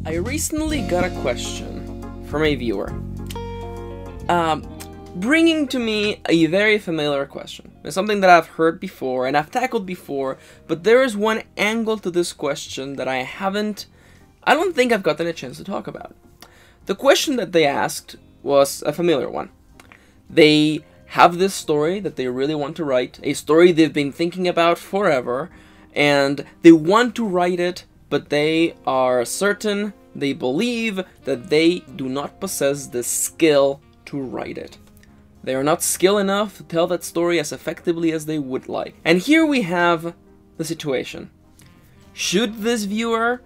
I recently got a question from a viewer, bringing to me a very familiar question. It's something that I've heard before and I've tackled before, but there is one angle to this question that I don't think I've gotten a chance to talk about. The question that they asked was a familiar one. They have this story that they really want to write, a story they've been thinking about forever, and they want to write it, but they are certain, they believe that they do not possess the skill to write it. They are not skilled enough to tell that story as effectively as they would like. And here we have the situation. Should this viewer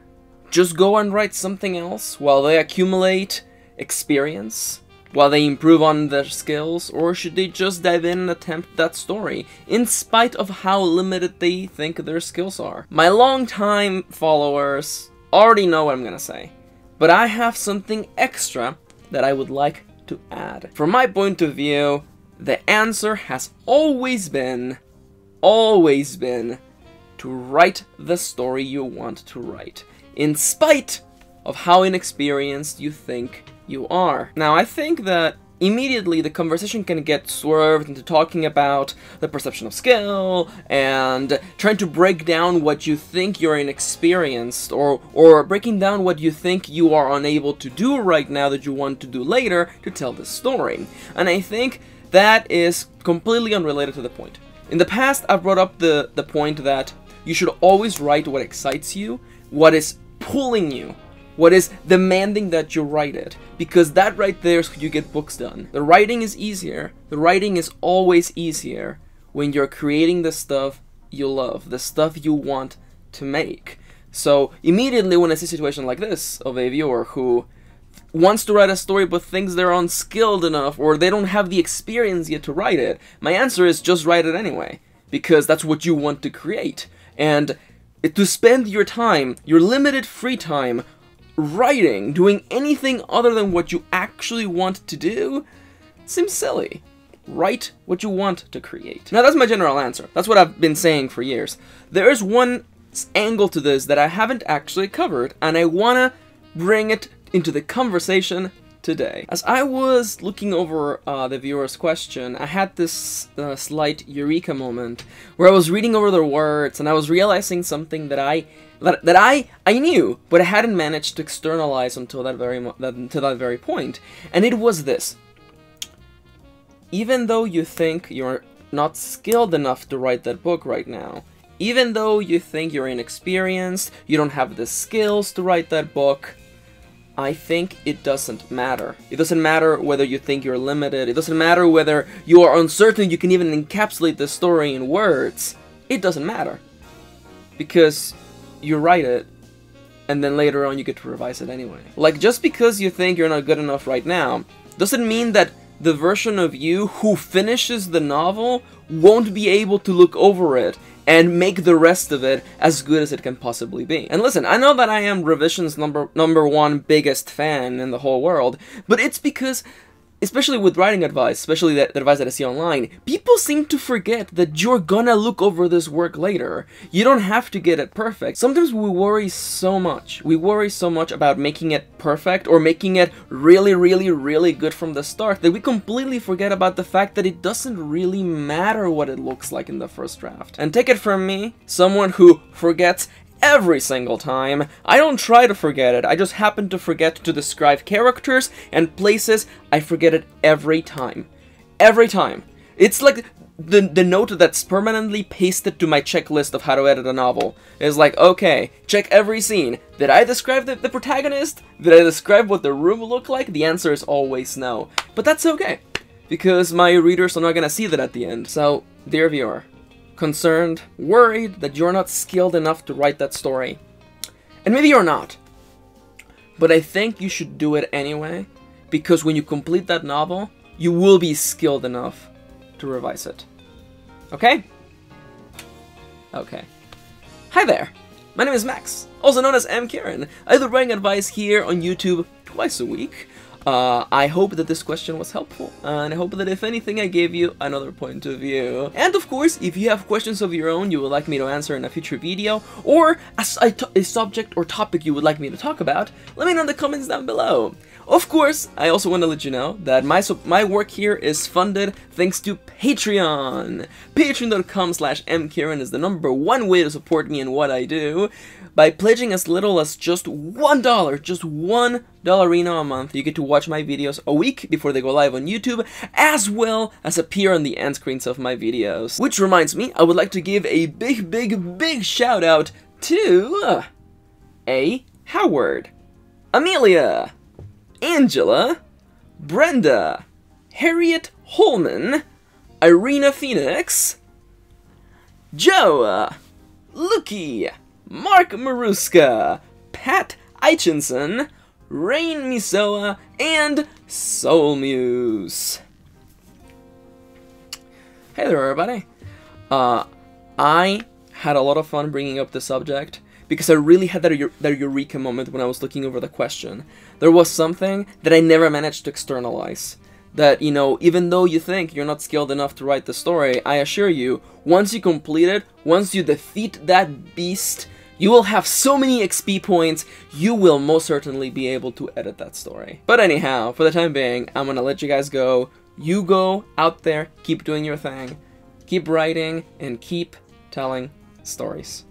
just go and write something else while they accumulate experience, while they improve on their skills, or should they just dive in and attempt that story, in spite of how limited they think their skills are? My longtime followers already know what I'm gonna say, but I have something extra that I would like to add. From my point of view, the answer has always been to write the story you want to write, in spite of how inexperienced you think you are. Now, I think that immediately the conversation can get swerved into talking about the perception of skill and trying to break down what you think you're inexperienced, or breaking down what you think you are unable to do right now that you want to do later to tell the story. And I think that is completely unrelated to the point. In the past, I've brought up the point that you should always write what excites you, what is pulling you, what is demanding that you write it, because that right there is when you get books done. The writing is easier. The writing is always easier when you're creating the stuff you love, the stuff you want to make. So immediately when I see a situation like this of a viewer who wants to write a story but thinks they're unskilled enough or they don't have the experience yet to write it, my answer is just write it anyway, because that's what you want to create. And to spend your time, your limited free time, writing, doing anything other than what you actually want to do, seems silly. Write what you want to create. Now, that's my general answer. That's what I've been saying for years. There is one angle to this that I haven't actually covered, and I wanna bring it into the conversation today. As I was looking over the viewer's question, I had this slight eureka moment where I was reading over their words and I was realizing something that I knew, but I hadn't managed to externalize until that very point. And it was this: even though you think you're not skilled enough to write that book right now, even though you think you're inexperienced, you don't have the skills to write that book, I think it doesn't matter. It doesn't matter whether you think you're limited. It doesn't matter whether you are uncertain you can even encapsulate the story in words. It doesn't matter. Because you write it, and then later on you get to revise it anyway. Like, just because you think you're not good enough right now, doesn't mean that the version of you who finishes the novel won't be able to look over it and make the rest of it as good as it can possibly be. And listen, I know that I am Revision's number one biggest fan in the whole world, but it's because, especially with writing advice, especially the advice that I see online, people seem to forget that you're gonna look over this work later. You don't have to get it perfect. Sometimes we worry so much. We worry so much about making it perfect or making it really, really, really good from the start that we completely forget about the fact that it doesn't really matter what it looks like in the first draft. And take it from me, someone who forgets every single time. I don't try to forget it, I just happen to forget to describe characters and places. I forget it every time. Every time. It's like the note that's permanently pasted to my checklist of how to edit a novel. It's like, okay, check every scene. Did I describe the protagonist? Did I describe what the room looked like? The answer is always no. But that's okay, because my readers are not gonna see that at the end. So, dear viewer, concerned, worried that you're not skilled enough to write that story. And maybe you're not. But I think you should do it anyway, because when you complete that novel, you will be skilled enough to revise it. Okay? Okay. Hi there! My name is Max, also known as M. Kieran. I do writing advice here on YouTube twice a week. I hope that this question was helpful, and I hope that if anything I gave you another point of view. And of course, if you have questions of your own you would like me to answer in a future video, or a subject or topic you would like me to talk about, let me know in the comments down below. Of course, I also want to let you know that my work here is funded thanks to Patreon. Patreon.com/mkieran is the #1 way to support me in what I do. By pledging as little as just $1, just $1 a month, you get to watch my videos a week before they go live on YouTube, as well as appear on the end screens of my videos. Which reminds me, I would like to give a big shout out to A. Howard, Amelia, Angela, Brenda, Harriet Holman, Irina Phoenix, Joe, Lucky, Mark Maruska, Pat Eichenson, Rain Misoa, and Soul Muse. Hey there, everybody. I had a lot of fun bringing up this subject because I really had that eureka moment when I was looking over the question. There was something that I never managed to externalize. That, you know, even though you think you're not skilled enough to write the story, I assure you, once you complete it, once you defeat that beast, you will have so many XP points, you will most certainly be able to edit that story. But anyhow, for the time being, I'm gonna let you guys go. You go out there, keep doing your thing, keep writing, and keep telling stories.